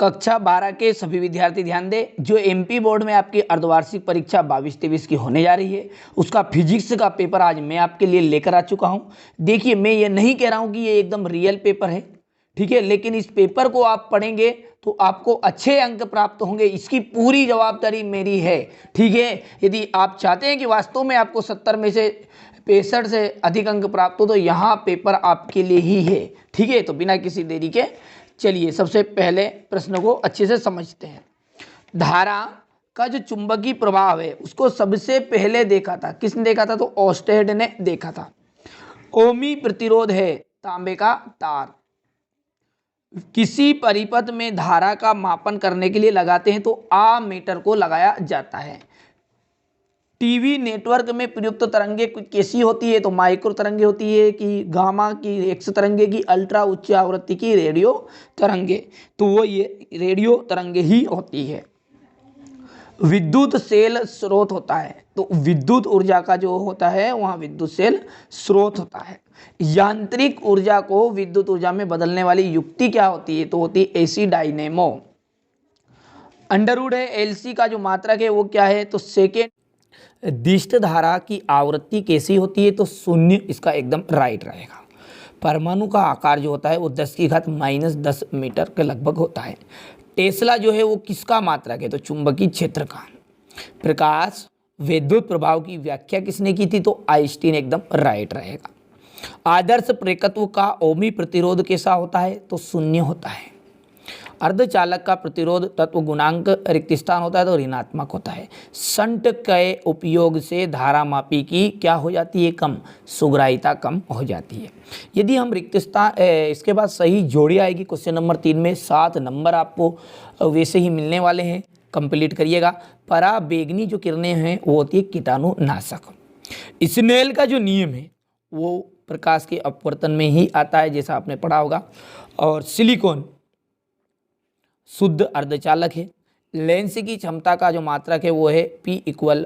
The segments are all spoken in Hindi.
कक्षा 12 के सभी विद्यार्थी ध्यान दें, जो एमपी बोर्ड में आपकी अर्धवार्षिक परीक्षा 22-23 की होने जा रही है, उसका फिजिक्स का पेपर आज मैं आपके लिए लेकर आ चुका हूं। देखिए, मैं ये नहीं कह रहा हूं कि ये एकदम रियल पेपर है, ठीक है, लेकिन इस पेपर को आप पढ़ेंगे तो आपको अच्छे अंक प्राप्त होंगे, इसकी पूरी जवाबदारी मेरी है, ठीक है। यदि आप चाहते हैं कि वास्तव में आपको 70 में से 65 से अधिक अंक प्राप्त हो तो यहाँ पेपर आपके लिए ही है, ठीक है। तो बिना किसी देरी के चलिए सबसे पहले प्रश्न को अच्छे से समझते हैं। धारा का जो चुंबकीय प्रभाव है उसको सबसे पहले देखा था, किसने देखा था? तो ओस्टेड ने देखा था। ओमी प्रतिरोध है तांबे का तार। किसी परिपथ में धारा का मापन करने के लिए लगाते हैं तो आमीटर को लगाया जाता है। टीवी नेटवर्क में प्रयुक्त तरंगे कैसी होती है? तो माइक्रो तरंगे होती है कि गामा की, एक्स तरंगे की, अल्ट्रा उच्च आवृत्ति की रेडियो तरंगे, तो वो ये रेडियो तरंगे ही होती है। विद्युत सेल स्रोत होता है, तो विद्युत ऊर्जा का जो होता है वहाँ विद्युत सेल स्रोत होता है। यांत्रिक ऊर्जा को विद्युत ऊर्जा में बदलने वाली युक्ति क्या होती है? तो होती है एसी डायनेमो। अंडरवुड है एलसी का जो मात्रक है वो क्या है? तो सेकेंड। दिष्ट धारा की आवृत्ति कैसी होती है? तो शून्य, इसका एकदम राइट रहेगा। परमाणु का आकार जो होता है वो 10⁻⁻10 मीटर के लगभग होता है। टेस्ला जो है वो किसका मात्रक है? तो चुंबकीय क्षेत्र का। प्रकाश विद्युत प्रभाव की व्याख्या किसने की थी? तो आइंस्टीन, एकदम राइट रहेगा। आदर्श प्रेरकत्व का ओमी प्रतिरोध कैसा होता है? तो शून्य होता है। अर्धचालक का प्रतिरोध तत्व गुणांक रिक्त स्थान होता है तो ऋणात्मक होता है। शंट के उपयोग से धारा मापी की क्या हो जाती है? कम, सुग्राहिता कम हो जाती है। यदि हम रिक्त स्थान, इसके बाद सही जोड़ी आएगी क्वेश्चन नंबर 3 में, 7 नंबर आपको वैसे ही मिलने वाले हैं, कंप्लीट करिएगा। पराबैंगनी जो किरणें हैं वो होती है कीटाणुनाशक। स्नेल का जो नियम है वो प्रकाश के अपवर्तन में ही आता है, जैसा आपने पढ़ा होगा। और सिलिकॉन शुद्ध अर्धचालक है। लेंस की क्षमता का जो मात्रक है वो है P=1/,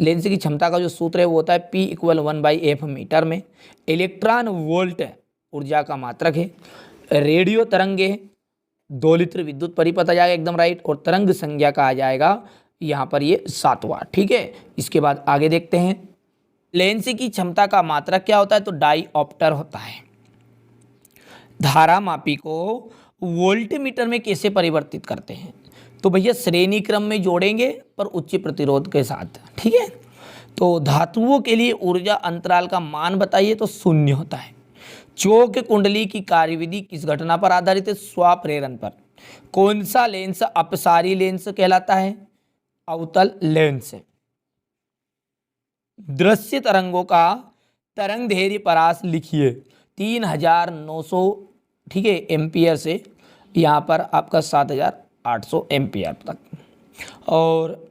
लेंस की क्षमता का जो सूत्र है वो होता है P=1/f मीटर में। इलेक्ट्रॉन वोल्ट ऊर्जा का मात्रक है। रेडियो तरंगे 2 लीटर विद्युत परिपथ आ जाएगा, एकदम राइट। और तरंग संज्ञा का आ जाएगा यहाँ पर ये 7वां, ठीक है। इसके बाद आगे देखते हैं। लेंस की क्षमता का मात्रक क्या होता है? तो डाईऑप्टर होता है। धारा मापी को वोल्टमीटर में कैसे परिवर्तित करते हैं? तो भैया श्रेणी क्रम में जोड़ेंगे पर उच्च प्रतिरोध के साथ, ठीक है। तो धातुओं के लिए ऊर्जा अंतराल का मान बताइए, तो शून्य होता है। चौक कुंडली की कार्यविधि किस घटना पर आधारित है? स्वप्रेरण पर। कौन सा लेंस अपसारी लेंस कहलाता है? अवतल लेंस। दृश्य तरंगों का तरंग दैर्घ्य परास लिखिए 3900, ठीक है, एम्पियर से यहाँ पर आपका 7800 एम्पियर तक। और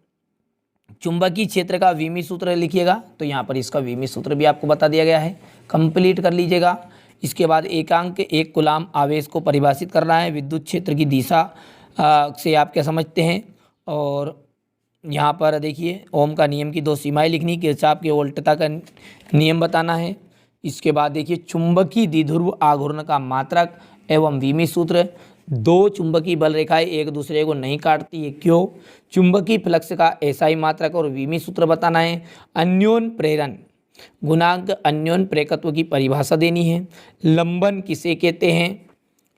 चुंबकीय क्षेत्र का विमी सूत्र लिखिएगा, तो यहाँ पर इसका विमी सूत्र भी आपको बता दिया गया है, कंप्लीट कर लीजिएगा। इसके बाद एकांक 1 कूलाम आवेश को परिभाषित करना है। विद्युत क्षेत्र की दिशा से आप क्या समझते हैं? और यहाँ पर देखिए ओम का नियम की 2 सीमाएं लिखनी, किरचॉफ के वोल्टता का नियम बताना है। इसके बाद देखिए चुंबकीय द्विध्रुव आघूर्ण का मात्रक एवं विमी सूत्र। 2 चुंबकीय बल रेखाएं एक दूसरे को नहीं काटती है, क्यों? चुंबकीय फ्लक्स का एसआई मात्रक और विमी सूत्र बताना है। अन्योन प्रेरण गुणांक, अन्योन प्रेरकत्व की परिभाषा देनी है। लंबन किसे कहते हैं?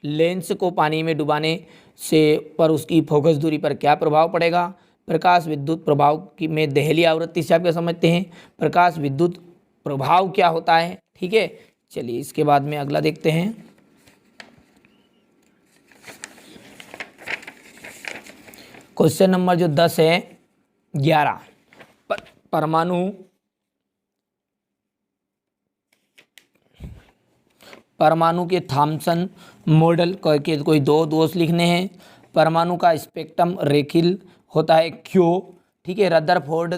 लेंस को पानी में डुबाने से पर उसकी फोकस दूरी पर क्या प्रभाव पड़ेगा? प्रकाश विद्युत प्रभाव की में देहली आवृत्ति से आप क्या समझते हैं? प्रकाश विद्युत प्रभाव क्या होता है, ठीक है। चलिए इसके बाद में अगला देखते हैं। क्वेश्चन नंबर जो 10 है 11, परमाणु के थॉम्सन मॉडल के कोई 2 दोष लिखने हैं। परमाणु का स्पेक्ट्रम रेखीय होता है, क्यों? ठीक है। रदरफोर्ड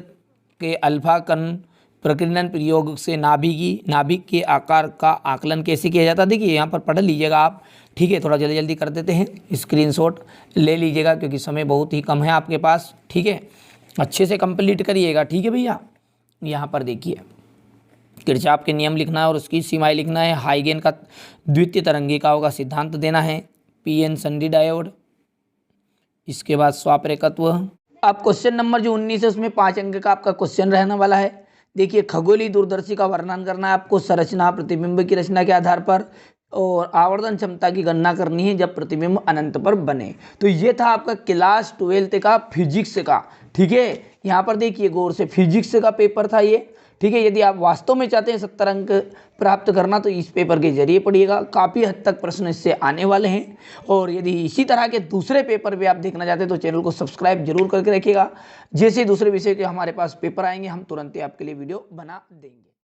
के अल्फा कण प्रकीर्णन प्रयोग से नाभिक के आकार का आकलन कैसे किया जाता है? देखिए यहाँ पर पढ़ लीजिएगा आप, ठीक है। थोड़ा जल्दी जल्दी कर देते हैं, स्क्रीनशॉट ले लीजिएगा क्योंकि समय बहुत ही कम है आपके पास, ठीक है। अच्छे से कंप्लीट करिएगा, ठीक है भैया। यहाँ पर देखिए किरचॉफ के नियम लिखना है और उसकी सीमाएं लिखना है। हाइगेन का द्वितीय तरंगिकाओं का सिद्धांत देना है, पीएन सन्डी डायोड। इसके बाद स्वापरेखत्व। अब क्वेश्चन नंबर जो 19 है उसमें 5 अंक का आपका क्वेश्चन रहने वाला है। देखिए, खगोलीय दूरदर्शी का वर्णन करना है आपको, संरचना प्रतिबिंब की रचना के आधार पर, और आवर्धन क्षमता की गणना करनी है जब प्रतिबिंब अनंत पर बने। तो ये था आपका क्लास 12th का फिजिक्स का। ठीक है, यहाँ पर देखिए गौर से, फिजिक्स का पेपर था ये। ठीक है, यदि आप वास्तव में चाहते हैं 70 अंक प्राप्त करना तो इस पेपर के जरिए पढ़िएगा, काफ़ी हद तक प्रश्न इससे आने वाले हैं। और यदि इसी तरह के दूसरे पेपर भी आप देखना चाहते हैं तो चैनल को सब्सक्राइब जरूर करके रखिएगा। जैसे दूसरे विषय के हमारे पास पेपर आएंगे हम तुरंत ही आपके लिए वीडियो बना देंगे।